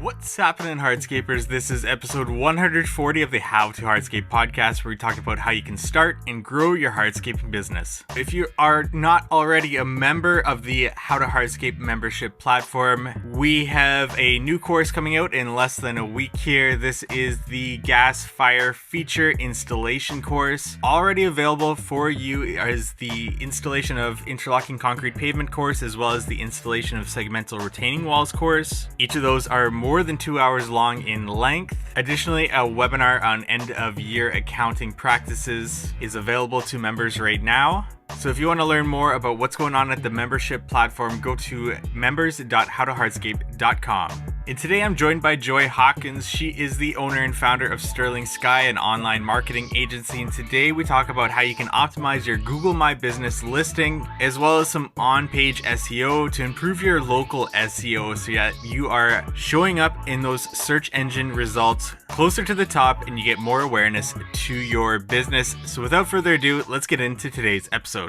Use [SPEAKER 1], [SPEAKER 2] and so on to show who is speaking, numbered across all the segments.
[SPEAKER 1] What's happening, Hardscapers? This is episode 140 of the How to Hardscape podcast, where we talk about how you can start and grow your hardscaping business. If you are not already a member of the How to Hardscape membership platform, we have a new course coming out in less than a week here. This is the Gas Fire Feature Installation course. Already available for you is the installation of interlocking concrete pavement course, as well as the installation of segmental retaining walls course. Each of those are more than 2 hours long in length. Additionally, a webinar on end of year accounting practices is available to members right now. So if you want to learn more about what's going on at the membership platform, go to members.howtohardscape.com. And today I'm joined by Joy Hawkins. She is the owner and founder of Sterling Sky, an online marketing agency. And today we talk about how you can optimize your Google My Business listing, as well as some on-page SEO to improve your local SEO so that you are showing up in those search engine results closer to the top and you get more awareness to your business. So without further ado, let's get into today's episode.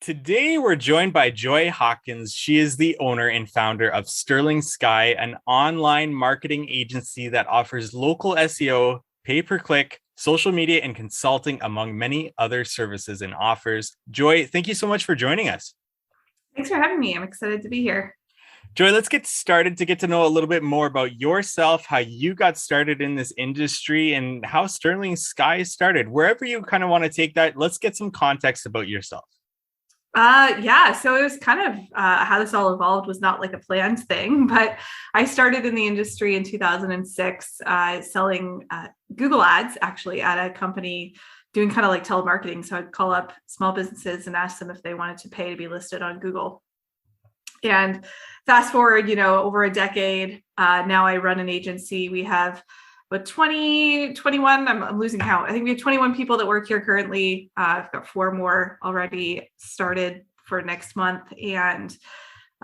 [SPEAKER 1] Today, we're joined by Joy Hawkins. She is the owner and founder of Sterling Sky, an online marketing agency that offers local SEO, pay-per-click, social media, and consulting, among many other services and offers. Joy, thank you so much for joining us.
[SPEAKER 2] Thanks for having me. I'm excited to be here.
[SPEAKER 1] Joy, let's get started to get to know a little bit more about yourself, how you got started in this industry, and how Sterling Sky started. Wherever you kind of want to take that, let's get some context about yourself.
[SPEAKER 2] So it was kind of how this all evolved was not like a planned thing, but I started in the industry in 2006 selling Google ads actually at a company doing kind of like telemarketing. So I'd call up small businesses and ask them if they wanted to pay to be listed on Google. And fast forward, over a decade, now I run an agency. We have about 21, I'm losing count. I think we have 21 people that work here currently. I've got 4 more already started for next month. And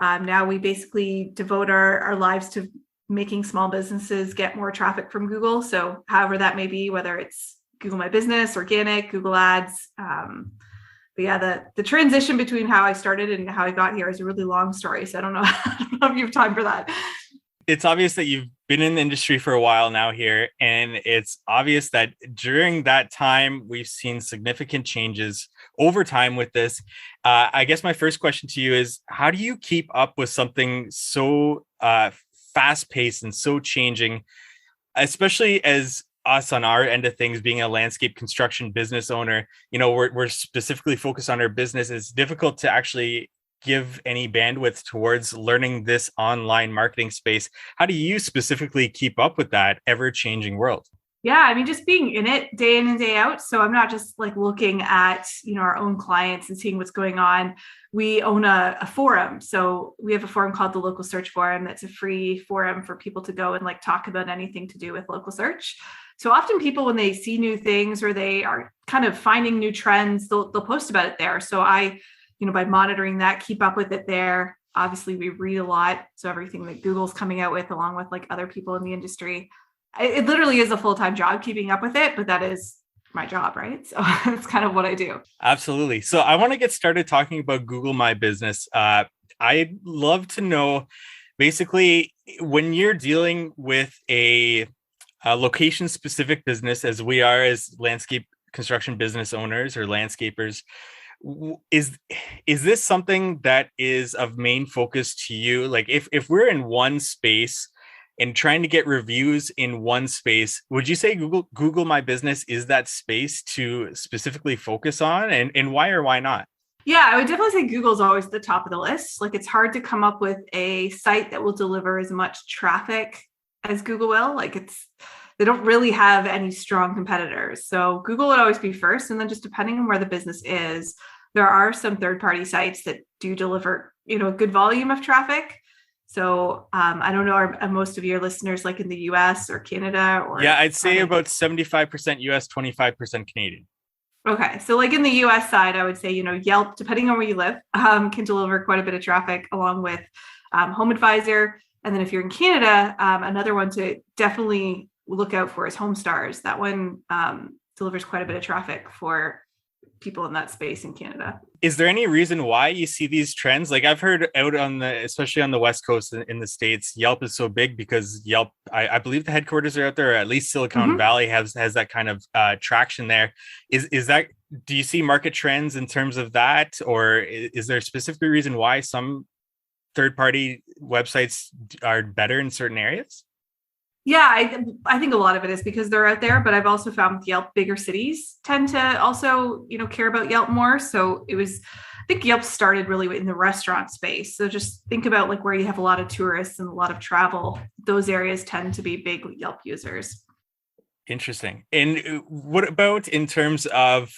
[SPEAKER 2] now we basically devote our lives to making small businesses get more traffic from Google. So however that may be, whether it's Google My Business, organic, Google Ads. But yeah, the transition between how I started and how I got here is a really long story. So I don't know if you have time for that.
[SPEAKER 1] It's obvious that you've been in the industry for a while now here, and it's obvious that during that time, we've seen significant changes over time with this. I guess my first question to you is, how do you keep up with something so fast-paced and so changing, especially as us on our end of things, being a landscape construction business owner, we're specifically focused on our business. It's difficult to actually give any bandwidth towards learning this online marketing space. How do you specifically keep up with that ever-changing world?
[SPEAKER 2] Yeah, I mean, just being in it day in and day out. So I'm not just like looking at, our own clients and seeing what's going on. We own a forum. So we have a forum called the Local Search Forum. That's a free forum for people to go and like talk about anything to do with local search. So often people, when they see new things or they are kind of finding new trends, they'll post about it there. So I, by monitoring that, keep up with it there. Obviously, we read a lot. So everything that Google's coming out with, along with like other people in the industry, it literally is a full-time job keeping up with it, but that is my job, right? So that's kind of what I do.
[SPEAKER 1] Absolutely. So I want to get started talking about Google My Business. I'd love to know, basically, when you're dealing with a location-specific business, as we are as landscape construction business owners or landscapers, is this something that is of main focus to you? Like if we're in one space and trying to get reviews in one space, would you say Google My Business is that space to specifically focus on, and why or why not?
[SPEAKER 2] Yeah, I would definitely say Google's always at the top of the list. Like it's hard to come up with a site that will deliver as much traffic as Google will. They don't really have any strong competitors. So Google would always be first. And then just depending on where the business is, there are some third-party sites that do deliver, a good volume of traffic. So I don't know, are most of your listeners like in the US or Canada?
[SPEAKER 1] Yeah, I'd say about 75% US, 25% Canadian.
[SPEAKER 2] Okay. So like in the US side, I would say, Yelp, depending on where you live, can deliver quite a bit of traffic along with Home Advisor. And then if you're in Canada, another one to definitely look out for is Home Stars. That one delivers quite a bit of traffic for people in that space in Canada.
[SPEAKER 1] Is there any reason why you see these trends? Like I've heard out especially on the West Coast in the States, Yelp is so big because Yelp, I believe the headquarters are out there, or at least Silicon Valley has that kind of traction there. Is that, do you see market trends in terms of that? Or is there a specific reason why some third-party websites are better in certain areas?
[SPEAKER 2] Yeah, I think a lot of it is because they're out there, but I've also found with Yelp, bigger cities tend to also, care about Yelp more. So I think Yelp started really in the restaurant space. So just think about like where you have a lot of tourists and a lot of travel, those areas tend to be big Yelp users.
[SPEAKER 1] Interesting. And what about in terms of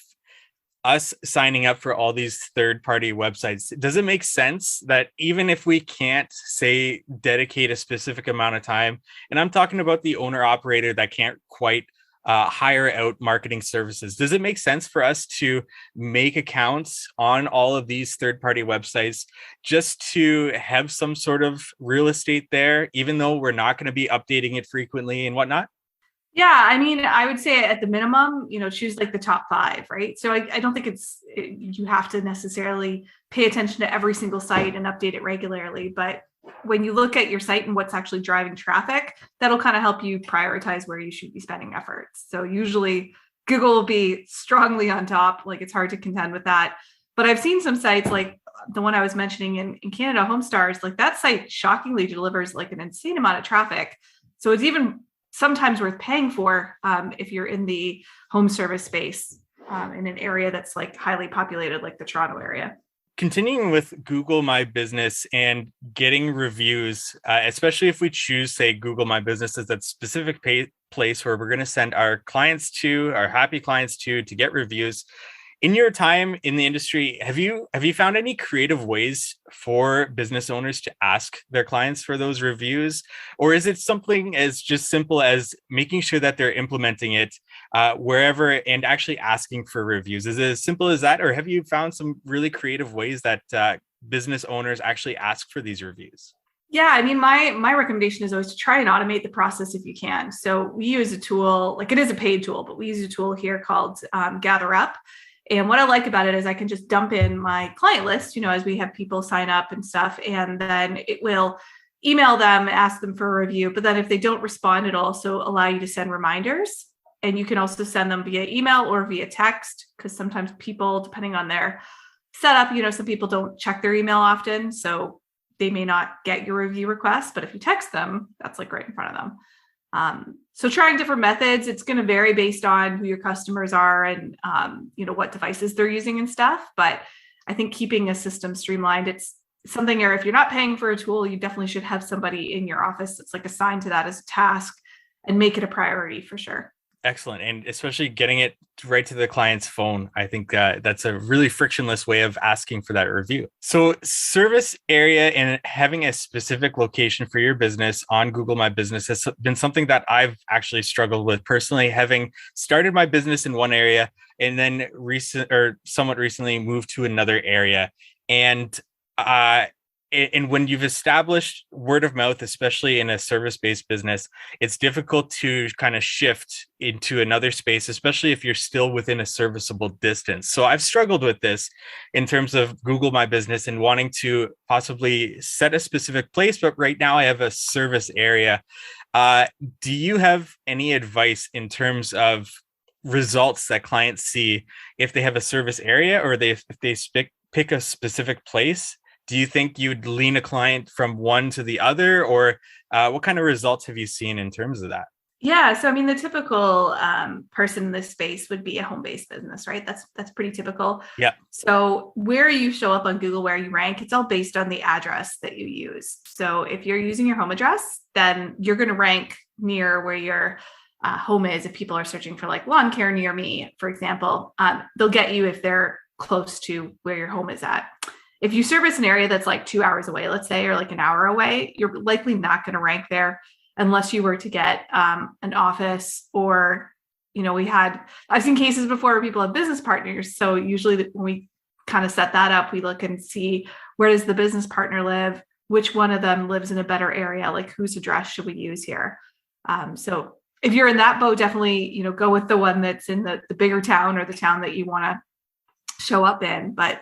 [SPEAKER 1] us signing up for all these third-party websites? Does it make sense that even if we can't, say, dedicate a specific amount of time, and I'm talking about the owner operator that can't quite hire out marketing services, does it make sense for us to make accounts on all of these third-party websites just to have some sort of real estate there, even though we're not going to be updating it frequently and whatnot?
[SPEAKER 2] Yeah, I mean, I would say at the minimum, choose like the top 5, right? So I don't think you have to necessarily pay attention to every single site and update it regularly. But when you look at your site and what's actually driving traffic, that'll kind of help you prioritize where you should be spending efforts. So usually Google will be strongly on top. Like it's hard to contend with that. But I've seen some sites like the one I was mentioning in Canada, HomeStars, like that site shockingly delivers like an insane amount of traffic. So it's even sometimes worth paying for if you're in the home service space in an area that's like highly populated, like the Toronto area.
[SPEAKER 1] Continuing with Google My Business and getting reviews, especially if we choose, say, Google My Business as that specific place where we're going to send our clients to, our happy clients to get reviews. In your time in the industry, have you found any creative ways for business owners to ask their clients for those reviews? Or is it something as just simple as making sure that they're implementing it wherever and actually asking for reviews? Is it as simple as that? Or have you found some really creative ways that business owners actually ask for these reviews?
[SPEAKER 2] Yeah, I mean, my recommendation is always to try and automate the process if you can. So we use a tool, like it is a paid tool, but we use a tool here called Gather Up. And what I like about it is I can just dump in my client list, as we have people sign up and stuff, and then it will email them, ask them for a review. But then if they don't respond, it'll also allow you to send reminders. And you can also send them via email or via text, because sometimes people, depending on their setup, some people don't check their email often. So they may not get your review request, but if you text them, that's like right in front of them. So trying different methods, it's going to vary based on who your customers are and, what devices they're using and stuff. But I think keeping a system streamlined, it's something where if you're not paying for a tool, you definitely should have somebody in your office that's like assigned to that as a task and make it a priority for sure.
[SPEAKER 1] Excellent. And especially getting it right to the client's phone. I think that's a really frictionless way of asking for that review. So service area and having a specific location for your business on Google My Business has been something that I've actually struggled with personally, having started my business in one area and then somewhat recently moved to another area. And when you've established word of mouth, especially in a service-based business, it's difficult to kind of shift into another space, especially if you're still within a serviceable distance. So I've struggled with this in terms of Google My Business and wanting to possibly set a specific place, but right now I have a service area. Do you have any advice in terms of results that clients see if they have a service area or if they pick a specific place? Do you think you'd lean a client from one to the other, or what kind of results have you seen in terms of that?
[SPEAKER 2] Yeah, so I mean, the typical person in this space would be a home-based business, right? That's pretty typical.
[SPEAKER 1] Yeah.
[SPEAKER 2] So where you show up on Google, where you rank, it's all based on the address that you use. So if you're using your home address, then you're going to rank near where your home is. If people are searching for like lawn care near me, for example, they'll get you if they're close to where your home is at. If you service an area that's like 2 hours away, let's say, or like an hour away, you're likely not going to rank there unless you were to get an office or, I've seen cases before where people have business partners. So usually when we kind of set that up, we look and see where does the business partner live, which one of them lives in a better area, like whose address should we use here? So if you're in that boat, definitely, go with the one that's in the bigger town or the town that you want to show up in. But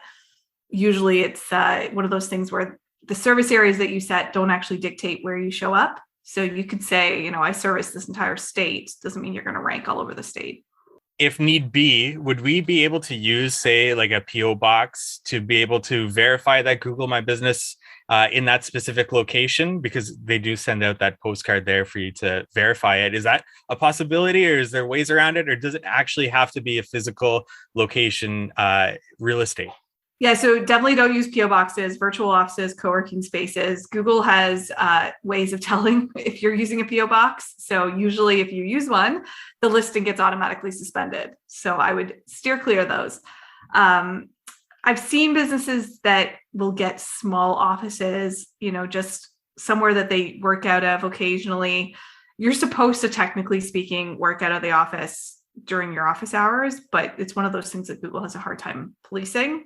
[SPEAKER 2] usually it's one of those things where the service areas that you set don't actually dictate where you show up. So you could say, I service this entire state. Doesn't mean you're going to rank all over the state.
[SPEAKER 1] If need be, would we be able to use, say, like a PO box to be able to verify that Google My Business in that specific location? Because they do send out that postcard there for you to verify it. Is that a possibility, or is there ways around it? Or does it actually have to be a physical location, real estate?
[SPEAKER 2] Yeah, so definitely don't use PO boxes, virtual offices, co-working spaces. Google has ways of telling if you're using a PO box. So usually if you use one, the listing gets automatically suspended. So I would steer clear of those. I've seen businesses that will get small offices, just somewhere that they work out of occasionally. You're supposed to, technically speaking, work out of the office during your office hours, but it's one of those things that Google has a hard time policing.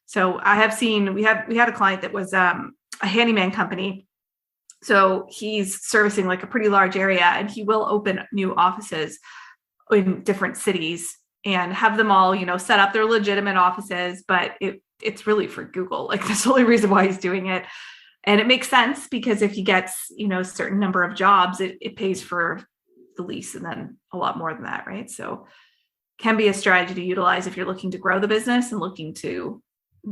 [SPEAKER 2] So I have seen, we had a client that was a handyman company. So he's servicing like a pretty large area, and he will open new offices in different cities and have them all, set up their legitimate offices, but it's really for Google. Like, that's the only reason why he's doing it. And it makes sense because if he gets, a certain number of jobs, it pays for the lease and then a lot more than that, right? So can be a strategy to utilize if you're looking to grow the business and looking to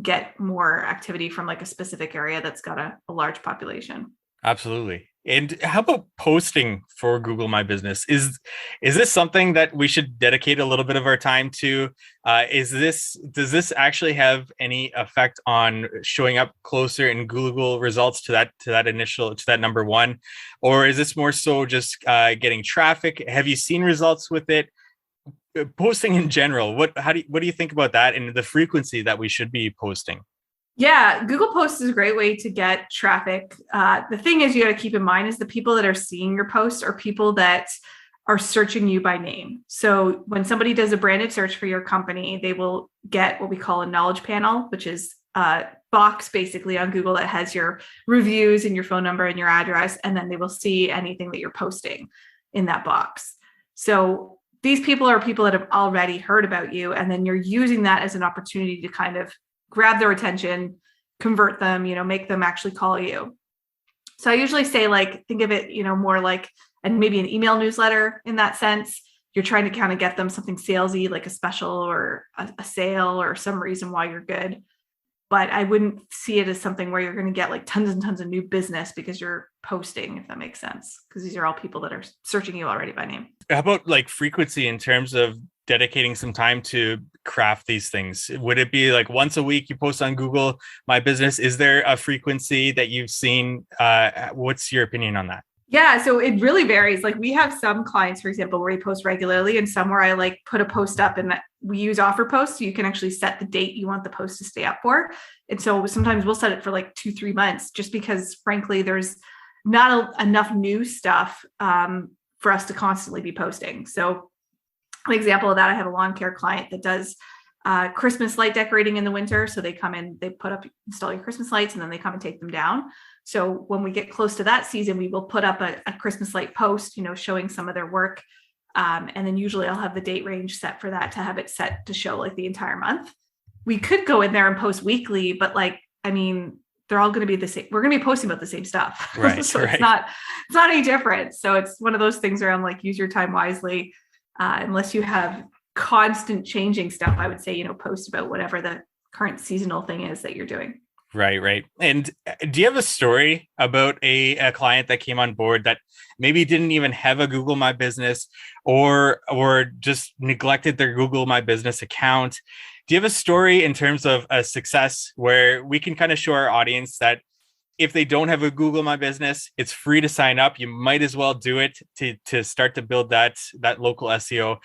[SPEAKER 2] get more activity from like a specific area that's got a large population.
[SPEAKER 1] Absolutely. And how about posting for Google My Business? Is this something that we should dedicate a little bit of our time to? Does this actually have any effect on showing up closer in Google results to that number one? Or is this more so just getting traffic? Have you seen results with it? Posting in general, what do you think about that and the frequency that we should be posting?
[SPEAKER 2] Yeah, Google Posts is a great way to get traffic. The thing is, you got to keep in mind is the people that are seeing your posts are people that are searching you by name. So when somebody does a branded search for your company, they will get what we call a knowledge panel, which is a box basically on Google that has your reviews and your phone number and your address, and then they will see anything that you're posting in that box. So these people are people that have already heard about you, and then you're using that as an opportunity to kind of grab their attention, convert them, make them actually call you. So I usually say, like, think of it, more like, and maybe an email newsletter in that sense. You're trying to kind of get them something salesy, like a special or a sale or some reason why you're good. But I wouldn't see it as something where you're going to get like tons and tons of new business because you're posting, if that makes sense, because these are all people that are searching you already by name.
[SPEAKER 1] How about like frequency in terms of dedicating some time to craft these things? Would it be like once a week you post on Google My Business? Is there a frequency that you've seen? What's your opinion on that?
[SPEAKER 2] Yeah, so it really varies. Like, we have some clients, for example, where we post regularly, and some where I like put a post up and we use offer posts. So you can actually set the date you want the post to stay up for. And so sometimes we'll set it for like 2-3 months, just because frankly, there's not enough new stuff for us to constantly be posting. So an example of that, I have a lawn care client that does Christmas light decorating in the winter. So they come in, they install your Christmas lights, and then they come and take them down. So when we get close to that season, we will put up a Christmas light post, showing some of their work. And then usually I'll have the date range set for that to have it set to show like the entire month. We could go in there and post weekly, but they're all going to be the same. We're going to be posting about the same stuff.
[SPEAKER 1] Right.
[SPEAKER 2] So
[SPEAKER 1] right.
[SPEAKER 2] it's not any different. So it's one of those things where I'm like, use your time wisely. Unless you have constant changing stuff, I would say, post about whatever the current seasonal thing is that you're doing.
[SPEAKER 1] Right. And do you have a story about a client that came on board that maybe didn't even have a Google My Business or just neglected their Google My Business account? Do you have a story in terms of a success where we can kind of show our audience that if they don't have a Google My Business, it's free to sign up. You might as well do it to start to build that local SEO.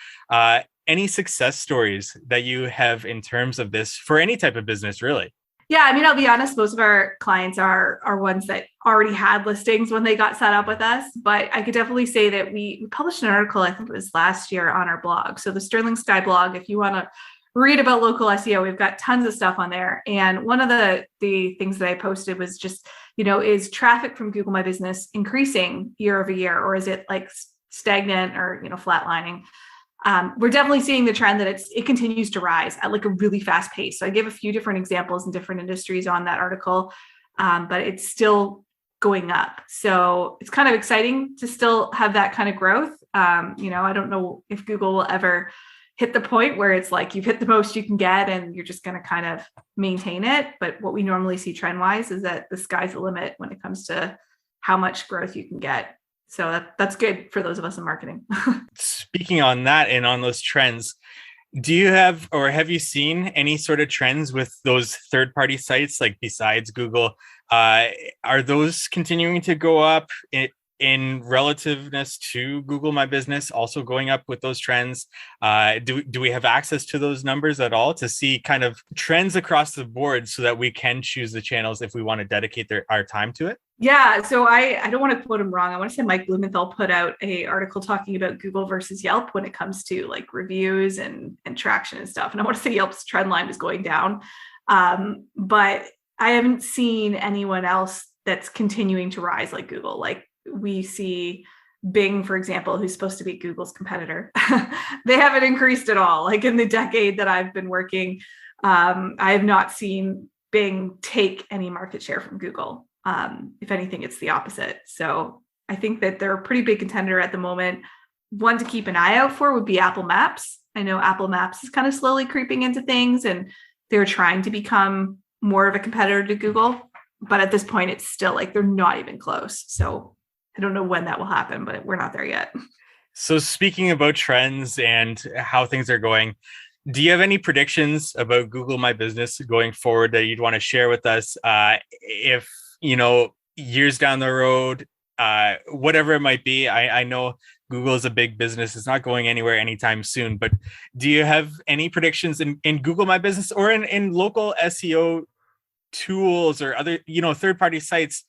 [SPEAKER 1] Any success stories that you have in terms of this for any type of business, really?
[SPEAKER 2] Yeah, I'll be honest, most of our clients are ones that already had listings when they got set up with us. But I could definitely say that we published an article, I think it was last year, on our blog. So the Sterling Sky blog, if you want to read about local SEO, we've got tons of stuff on there. And one of the things that I posted was just, is traffic from Google My Business increasing year over year, or is it like stagnant or, flatlining? we're definitely seeing the trend that it continues to rise at like a really fast pace. So I gave a few different examples in different industries on that article, but it's still going up. So it's kind of exciting to still have that kind of growth. I don't know if Google will ever hit the point where it's like you've hit the most you can get and you're just going to kind of maintain it. But what we normally see trend wise is that the sky's the limit when it comes to how much growth you can get. So that's good for those of us in marketing.
[SPEAKER 1] Speaking on that and on those trends, do you have or have you seen any sort of trends with those third-party sites, like besides Google? Are those continuing to go up in relativeness to Google My Business, also going up with those trends? Do we have access to those numbers at all to see kind of trends across the board so that we can choose the channels if we want to dedicate our time to it?
[SPEAKER 2] Yeah, so I don't want to quote him wrong. I want to say Mike Blumenthal put out an article talking about Google versus Yelp when it comes to like reviews and traction and stuff. And I want to say Yelp's trend line is going down, but I haven't seen anyone else that's continuing to rise like Google. Like we see Bing, for example, who's supposed to be Google's competitor. They haven't increased at all. Like in the decade that I've been working, I have not seen Bing take any market share from Google. If anything, it's the opposite. So I think that they're a pretty big contender at the moment. One to keep an eye out for would be Apple Maps. I know Apple Maps is kind of slowly creeping into things and they're trying to become more of a competitor to Google. But at this point, it's still like they're not even close. So I don't know when that will happen, but we're not there yet.
[SPEAKER 1] So speaking about trends and how things are going, do you have any predictions about Google My Business going forward that you'd want to share with us? If years down the road, whatever it might be, I know Google is a big business. It's not going anywhere anytime soon, but do you have any predictions in Google My Business or in local SEO tools or other, third-party sites,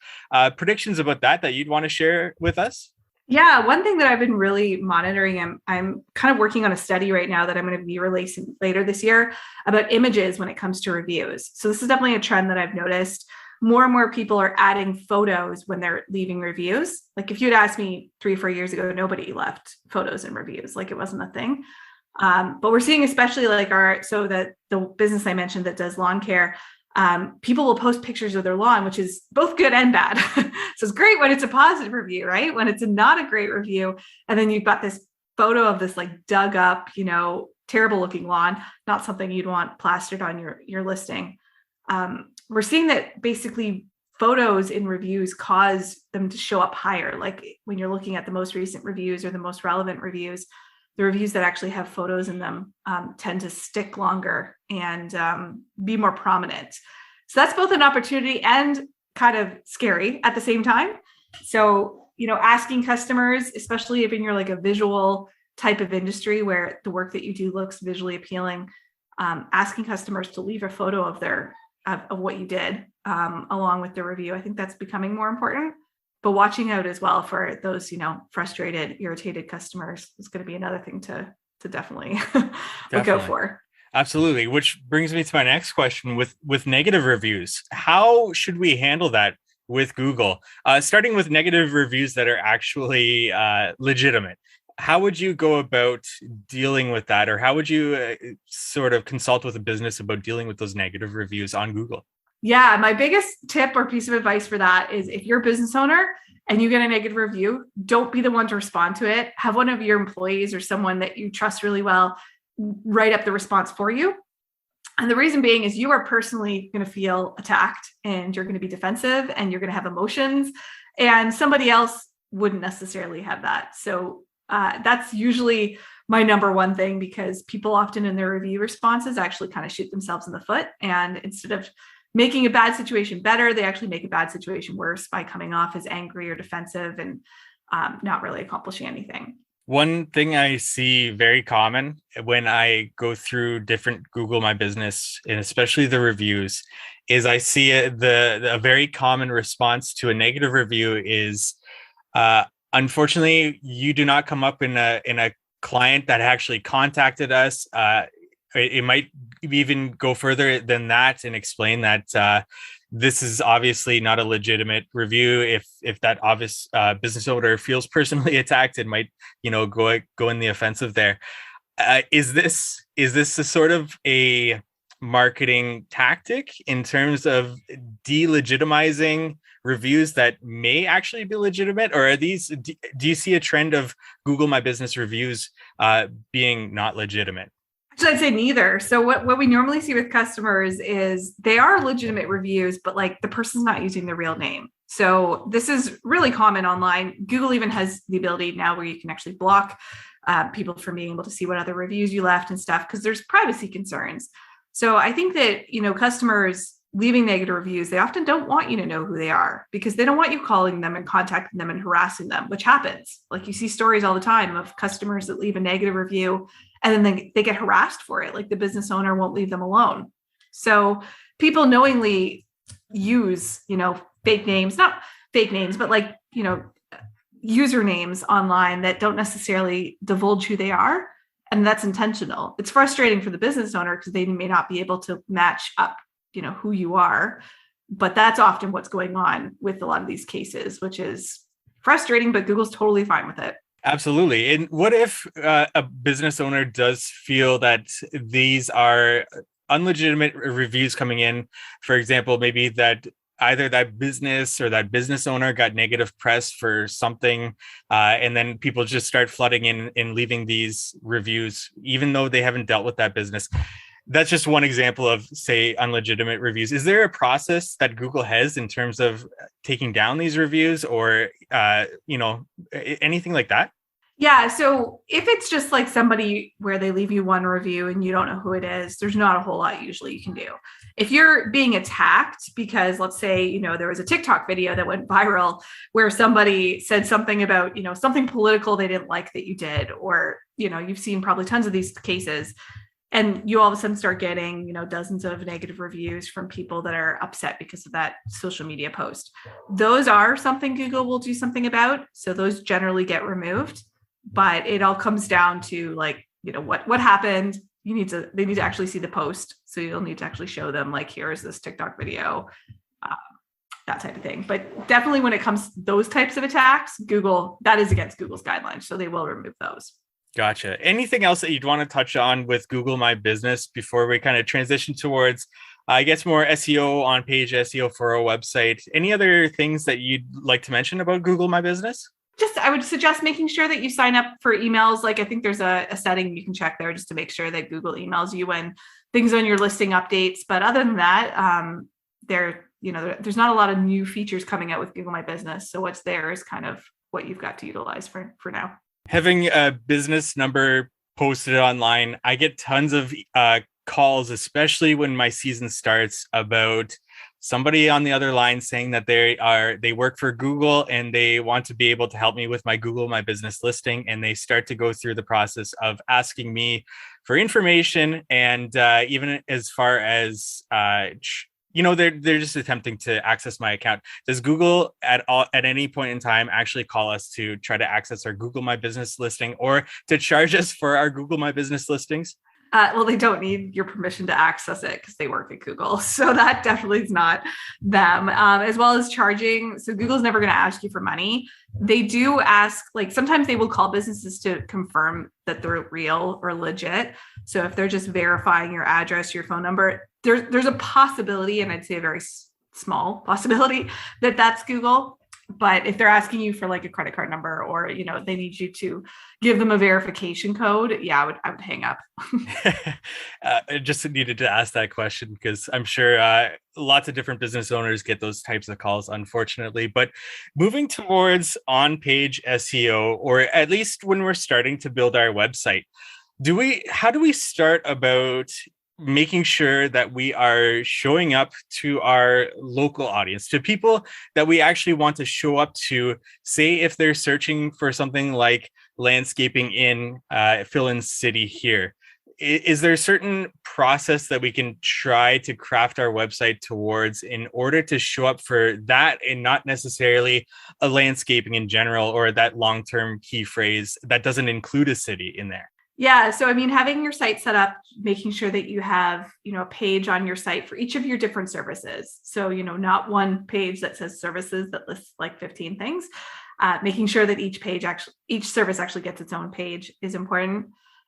[SPEAKER 1] predictions about that you'd want to share with us?
[SPEAKER 2] Yeah, one thing that I've been really monitoring, I'm kind of working on a study right now that I'm going to be releasing later this year about images when it comes to reviews. So this is definitely a trend that I've noticed. More and more people are adding photos when they're leaving reviews. Like if you'd asked me 3 or 4 years ago, nobody left photos in reviews. Like it wasn't a thing. But we're seeing especially like the business I mentioned that does lawn care, people will post pictures of their lawn, which is both good and bad. So it's great when it's a positive review, right? When it's not a great review. And then you've got this photo of this like dug up, terrible looking lawn, not something you'd want plastered on your listing. We're seeing that basically photos in reviews cause them to show up higher. Like when you're looking at the most recent reviews or the most relevant reviews, the reviews that actually have photos in them tend to stick longer and be more prominent. So that's both an opportunity and kind of scary at the same time. So, asking customers, especially if you're like a visual type of industry where the work that you do looks visually appealing, asking customers to leave a photo of what you did along with the review. I think that's becoming more important. But watching out as well for those, frustrated, irritated customers is going to be another thing to definitely look out for.
[SPEAKER 1] Absolutely. Which brings me to my next question with negative reviews. How should we handle that with Google? Starting with negative reviews that are actually legitimate. How would you go about dealing with that? Or how would you sort of consult with a business about dealing with those negative reviews on Google?
[SPEAKER 2] Yeah, my biggest tip or piece of advice for that is if you're a business owner and you get a negative review, don't be the one to respond to it. Have one of your employees or someone that you trust really well write up the response for you. And the reason being is you are personally going to feel attacked and you're going to be defensive and you're going to have emotions, and somebody else wouldn't necessarily have that. So that's usually my number one thing, because people often in their review responses actually kind of shoot themselves in the foot. And instead of making a bad situation better, they actually make a bad situation worse by coming off as angry or defensive and not really accomplishing anything.
[SPEAKER 1] One thing I see very common when I go through different Google My Business, and especially the reviews, is I see a very common response to a negative review is, unfortunately, you do not come up in a client that actually contacted us. It might even go further than that and explain that this is obviously not a legitimate review. If that obvious business owner feels personally attacked, it might go in the offensive there. Is this a sort of a marketing tactic in terms of delegitimizing reviews that may actually be legitimate, or do you see a trend of Google My Business reviews being not legitimate?
[SPEAKER 2] Actually, I'd say neither. So what we normally see with customers is they are legitimate reviews, but like the person's not using their real name. So this is really common online. Google even has the ability now where you can actually block people from being able to see what other reviews you left and stuff, because there's privacy concerns. So I think that, customers leaving negative reviews, they often don't want you to know who they are because they don't want you calling them and contacting them and harassing them, which happens. Like you see stories all the time of customers that leave a negative review and then they get harassed for it. Like the business owner won't leave them alone. So people knowingly use, fake names, not fake names, but like, usernames online that don't necessarily divulge who they are. And that's intentional. It's frustrating for the business owner because they may not be able to match up, who you are. But that's often what's going on with a lot of these cases, which is frustrating, but Google's totally fine with it.
[SPEAKER 1] Absolutely. And what if a business owner does feel that these are unlegitimate reviews coming in? For example, maybe that either that business or that business owner got negative press for something, and then people just start flooding in and leaving these reviews, even though they haven't dealt with that business. That's just one example of, say, unlegitimate reviews. Is there a process that Google has in terms of taking down these reviews or, anything like that?
[SPEAKER 2] Yeah. So if it's just like somebody where they leave you one review and you don't know who it is, there's not a whole lot usually you can do. If you're being attacked because, let's say, there was a TikTok video that went viral where somebody said something about, something political they didn't like that you did, or, you've seen probably tons of these cases, and you all of a sudden start getting, dozens of negative reviews from people that are upset because of that social media post. Those are something Google will do something about. So those generally get removed. But it all comes down to like, what happened. They need to actually see the post. So you'll need to actually show them like, here is this TikTok video, that type of thing. But definitely when it comes to those types of attacks, that is against Google's guidelines. So they will remove those.
[SPEAKER 1] Gotcha. Anything else that you'd want to touch on with Google My Business before we kind of transition towards, I guess, more SEO on page SEO for our website? Any other things that you'd like to mention about Google My Business?
[SPEAKER 2] I would suggest making sure that you sign up for emails. Like I think there's a setting you can check there just to make sure that Google emails you when things on your listing updates. But other than that, there's not a lot of new features coming out with Google My Business. So what's there is kind of what you've got to utilize for now.
[SPEAKER 1] Having a business number posted online, I get tons of calls, especially when my season starts, about somebody on the other line saying that they work for Google and they want to be able to help me with my Google My Business listing. And they start to go through the process of asking me for information. And even as far as, they're just attempting to access my account. Does Google at any point in time actually call us to try to access our Google My Business listing or to charge us for our Google My Business listings?
[SPEAKER 2] Well, they don't need your permission to access it because they work at Google. So that definitely is not them, as well as charging. So Google's never going to ask you for money. They do ask, like sometimes they will call businesses to confirm that they're real or legit. So if they're just verifying your address, your phone number, there's a possibility, and I'd say a very small possibility that that's Google. But if they're asking you for like a credit card number or, they need you to give them a verification code, yeah, I would hang up.
[SPEAKER 1] I just needed to ask that question because I'm sure lots of different business owners get those types of calls, unfortunately. But moving towards on-page SEO, or at least when we're starting to build our website, how do we start about making sure that we are showing up to our local audience, to people that we actually want to show up to? Say if they're searching for something like landscaping in fill-in city here, is there a certain process that we can try to craft our website towards in order to show up for that and not necessarily a landscaping in general or that long-term key phrase that doesn't include a city in there?
[SPEAKER 2] Yeah. So, having your site set up, making sure that you have, a page on your site for each of your different services. So, not one page that says services that lists like 15 things. Making sure that each service actually gets its own page is important.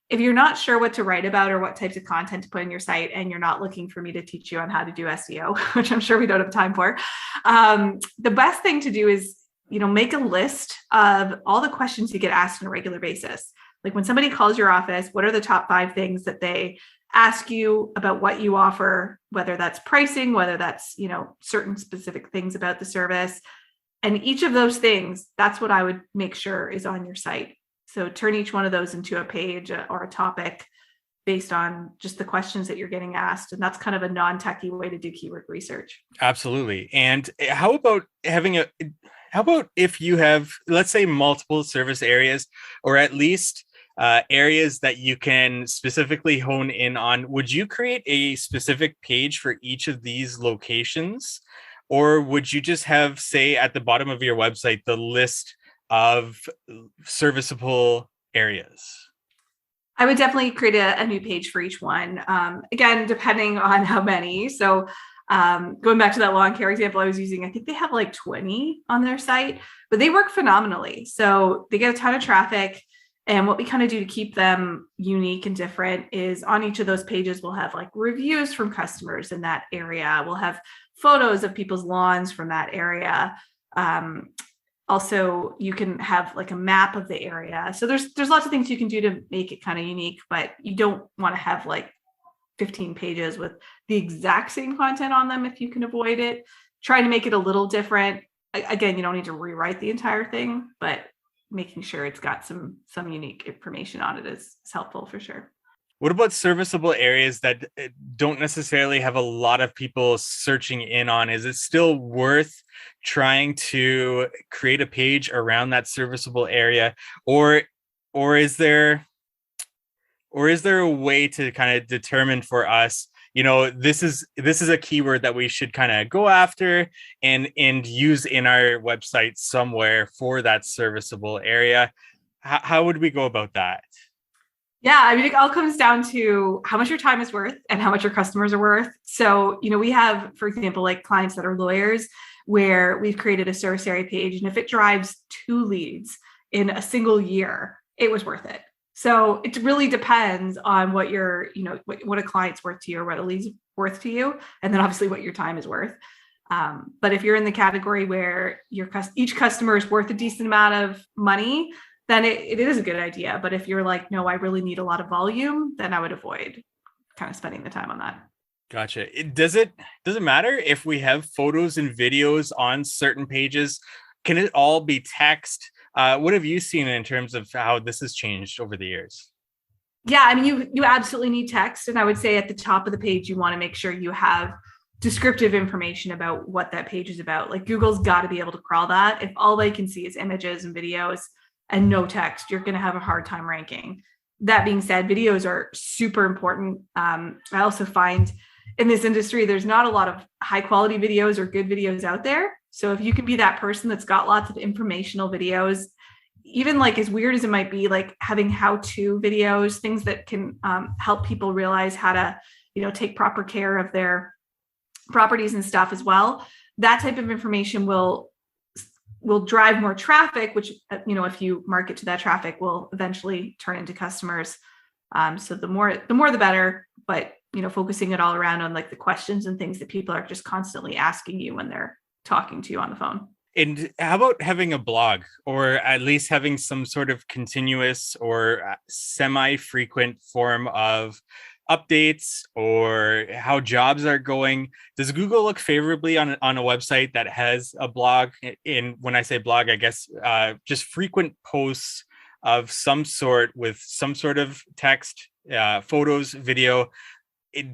[SPEAKER 2] if you're not sure what to write about or what types of content to put in your site, and you're not looking for me to teach you on how to do SEO, which I'm sure we don't have time for, the best thing to do is, make a list of all the questions you get asked on a regular basis. Like when somebody calls your office, what are the top 5 things that they ask you about what you offer, whether that's pricing, whether that's, certain specific things about the service. And each of those things, that's what I would make sure is on your site. So turn each one of those into a page or a topic based on just the questions that you're getting asked. And that's kind of a non-techie way to do keyword research.
[SPEAKER 1] Absolutely. And how about if you have, let's say, multiple service areas, or at least areas that you can specifically hone in on? Would you create a specific page for each of these locations? Or would you just have, say, at the bottom of your website, the list of serviceable areas?
[SPEAKER 2] I would definitely create a new page for each one. Again, depending on how many. So going back to that lawn care example I was using, I think they have like 20 on their site, but they work phenomenally. So they get a ton of traffic. And what we kind of do to keep them unique and different is on each of those pages, we'll have like reviews from customers in that area. We'll have photos of people's lawns from that area. Also, you can have like a map of the area. So there's lots of things you can do to make it kind of unique, but you don't want to have like 15 pages with the exact same content on them if you can avoid it. Try to make it a little different. Again, you don't need to rewrite the entire thing, but making sure it's got some unique information on it is helpful for sure.
[SPEAKER 1] What about serviceable areas that don't necessarily have a lot of people searching in on? Is it still worth trying to create a page around that serviceable area, or is there a way to kind of determine for us, this is a keyword that we should kind of go after and use in our website somewhere for that serviceable area? How would we go about that?
[SPEAKER 2] Yeah, I mean, it all comes down to how much your time is worth and how much your customers are worth. So, we have, for example, like clients that are lawyers where we've created a service area page. And if it drives 2 leads in a single year, it was worth it. So it really depends on what what a client's worth to you or what a lead's worth to you. And then obviously what your time is worth. But if you're in the category where each customer is worth a decent amount of money, then it is a good idea. But if you're like, no, I really need a lot of volume, then I would avoid kind of spending the time on that.
[SPEAKER 1] Gotcha. Does it matter if we have photos and videos on certain pages? Can it all be text? What have you seen in terms of how this has changed over the years?
[SPEAKER 2] Yeah, I mean, you absolutely need text. And I would say at the top of the page, you want to make sure you have descriptive information about what that page is about. Like Google's got to be able to crawl that. If all they can see is images and videos and no text, you're going to have a hard time ranking. That being said, videos are super important. I also find in this industry, there's not a lot of high quality videos or good videos out there. So if you can be that person that's got lots of informational videos, even like as weird as it might be, like having how-to videos, things that can help people realize how to, take proper care of their properties and stuff as well. That type of information will drive more traffic, which, if you market to that traffic, will eventually turn into customers. So the more the better, but, focusing it all around on like the questions and things that people are just constantly asking you when they're talking to you on the phone.
[SPEAKER 1] And how about having a blog, or at least having some sort of continuous or semi-frequent form of updates or how jobs are going? Does Google look favorably on a website that has a blog? And when I say blog, I guess just frequent posts of some sort with some sort of text, photos, video.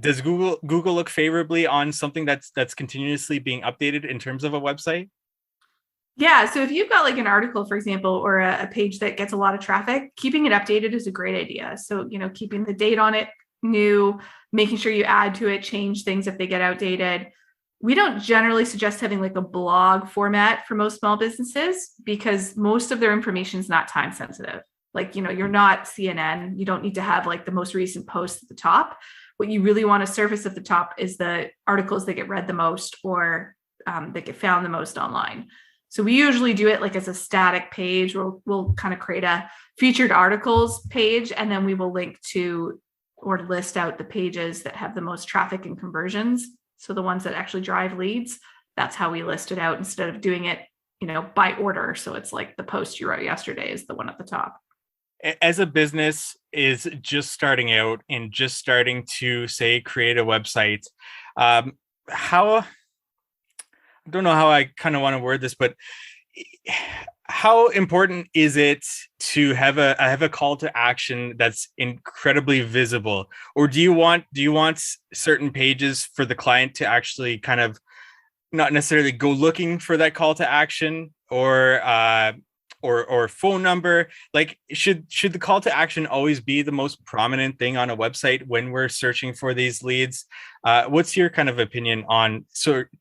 [SPEAKER 1] Does Google look favorably on something that's continuously being updated in terms of a website?
[SPEAKER 2] Yeah. So if you've got like an article, for example, or a page that gets a lot of traffic, keeping it updated is a great idea. So, keeping the date on it new, making sure you add to it, change things if they get outdated. We don't generally suggest having like a blog format for most small businesses because most of their information is not time sensitive. Like, you're not CNN. You don't need to have like the most recent post at the top. What you really want to surface at the top is the articles that get read the most or that get found the most online. So we usually do it like as a static page. We'll kind of create a featured articles page, and then we will link to or list out the pages that have the most traffic and conversions. So the ones that actually drive leads, that's how we list it out instead of doing it, by order. So it's like the post you wrote yesterday is the one at the top.
[SPEAKER 1] As a business is just starting out and just starting to say create a website, how I don't know how I kind of want to word this, but how important is it to have a call to action that's incredibly visible? Or do you want certain pages for the client to actually kind of not necessarily go looking for that call to action or phone number? Like, should the call to action always be the most prominent thing on a website when we're searching for these leads? What's your kind of opinion on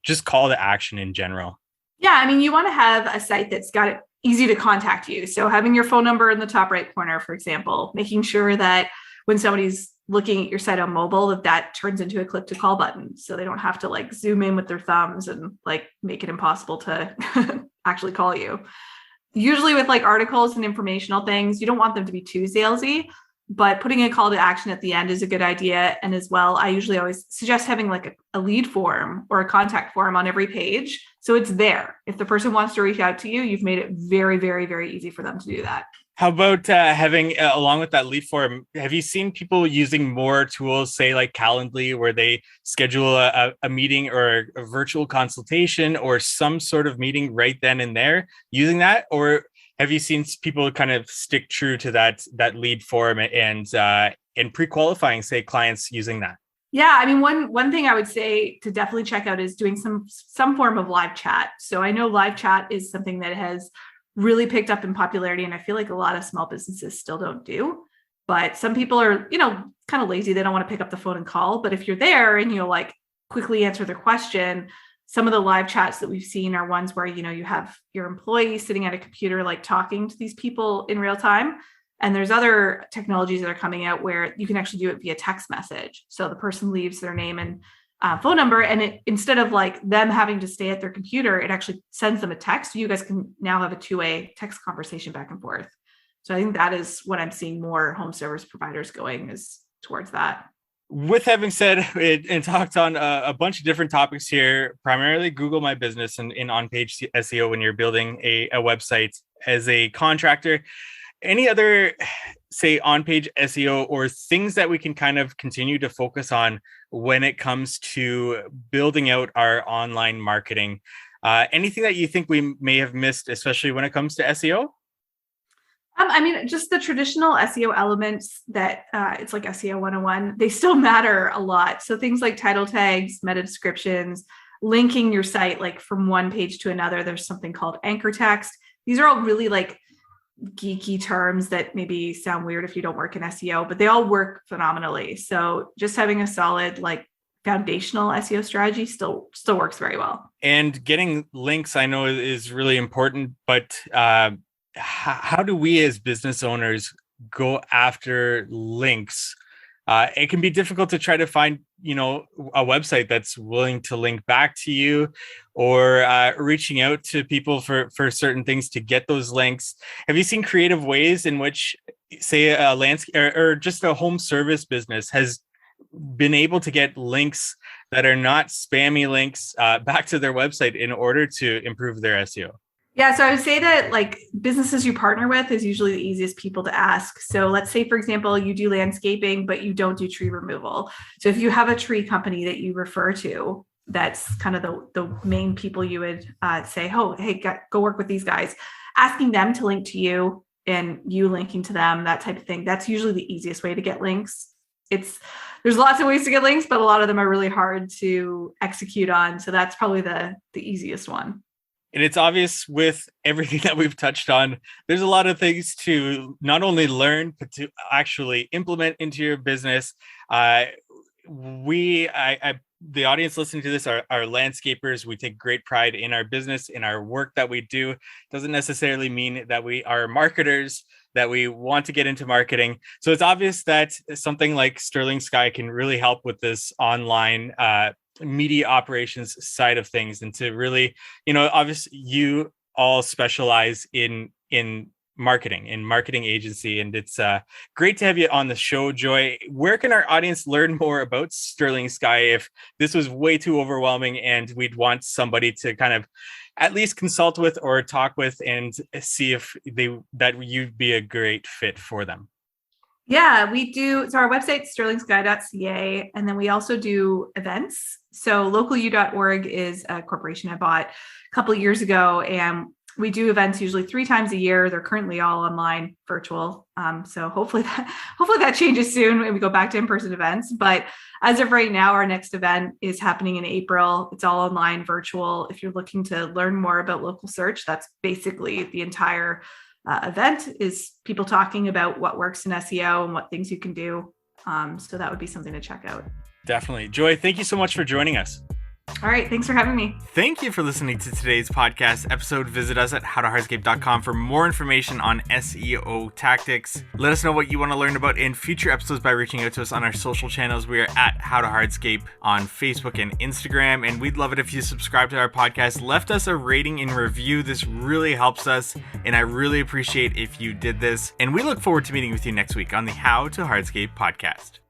[SPEAKER 1] just call to action in general?
[SPEAKER 2] Yeah, I mean, you want to have a site that's got it easy to contact you. So having your phone number in the top right corner, for example, making sure that when somebody's looking at your site on mobile, that turns into a click to call button. So they don't have to like zoom in with their thumbs and like make it impossible to actually call you. Usually with like articles and informational things, you don't want them to be too salesy, but putting a call to action at the end is a good idea. And as well, I usually always suggest having like a lead form or a contact form on every page. So it's there. If the person wants to reach out to you, you've made it very, very, very easy for them to do that.
[SPEAKER 1] How about having, along with that lead form, have you seen people using more tools, say like Calendly, where they schedule a meeting or a virtual consultation or some sort of meeting right then and there using that? Or have you seen people kind of stick true to that lead form and pre-qualifying, say, clients using that?
[SPEAKER 2] Yeah, I mean, one thing I would say to definitely check out is doing some form of live chat. So I know live chat is something that has really picked up in popularity, and I feel like a lot of small businesses still don't do. But some people are, kind of lazy. They don't want to pick up the phone and call. But if you're there and you'll like quickly answer their question, some of the live chats that we've seen are ones where, you have your employee sitting at a computer, like talking to these people in real time. And there's other technologies that are coming out where you can actually do it via text message. So the person leaves their name and phone number, and instead of like them having to stay at their computer, it actually sends them a text. You guys can now have a two-way text conversation back and forth. So I think that is what I'm seeing more home service providers going is towards that.
[SPEAKER 1] With having said it and talked on a bunch of different topics here, primarily Google My Business and in on-page SEO when you're building a website as a contractor, any other, say, on-page SEO or things that we can kind of continue to focus on when it comes to building out our online marketing? Anything that you think we may have missed, especially when it comes to SEO?
[SPEAKER 2] I mean, just the traditional SEO elements that it's like SEO 101, they still matter a lot. So things like title tags, meta descriptions, linking your site like from one page to another. There's something called anchor text. These are all really like geeky terms that maybe sound weird if you don't work in SEO, but they all work phenomenally. So just having a solid like foundational SEO strategy still works very well.
[SPEAKER 1] And getting links, I know, is really important, but how do we as business owners go after links? It can be difficult to try to find, a website that's willing to link back to you, or reaching out to people for certain things to get those links. Have you seen creative ways in which, say, a landscape or just a home service business has been able to get links that are not spammy links back to their website in order to improve their SEO?
[SPEAKER 2] Yeah, so I would say that like businesses you partner with is usually the easiest people to ask. So let's say, for example, you do landscaping, but you don't do tree removal. So if you have a tree company that you refer to, that's kind of the main people you would say, oh, hey, go work with these guys, asking them to link to you and you linking to them, that type of thing. That's usually the easiest way to get links. There's lots of ways to get links, but a lot of them are really hard to execute on. So that's probably the easiest one.
[SPEAKER 1] And it's obvious with everything that we've touched on, there's a lot of things to not only learn, but to actually implement into your business. The audience listening to this are landscapers. We take great pride in our business, in our work that we do. Doesn't necessarily mean that we are marketers, that we want to get into marketing. So it's obvious that something like Sterling Sky can really help with this online media operations side of things, and to really, obviously you all specialize in marketing agency. And it's great to have you on the show, Joy. Where can our audience learn more about Sterling Sky if this was way too overwhelming and we'd want somebody to kind of at least consult with or talk with and see if that you'd be a great fit for them?
[SPEAKER 2] Yeah, we do. So our website's sterlingsky.ca, and then we also do events. So localu.org is a corporation I bought a couple of years ago, and we do events usually 3 times a year. They're currently all online, virtual. So hopefully that changes soon when we go back to in-person events. But as of right now, our next event is happening in April. It's all online, virtual. If you're looking to learn more about local search, that's basically the entire event, is people talking about what works in SEO and what things you can do. So that would be something to check out.
[SPEAKER 1] Definitely. Joy, thank you so much for joining us.
[SPEAKER 2] All right. Thanks for having me.
[SPEAKER 1] Thank you for listening to today's podcast episode. Visit us at howtohardscape.com for more information on SEO tactics. Let us know what you want to learn about in future episodes by reaching out to us on our social channels. We are at How to Hardscape on Facebook and Instagram. And we'd love it if you subscribe to our podcast, left us a rating and review. This really helps us, and I really appreciate if you did this. And we look forward to meeting with you next week on the How to Hardscape podcast.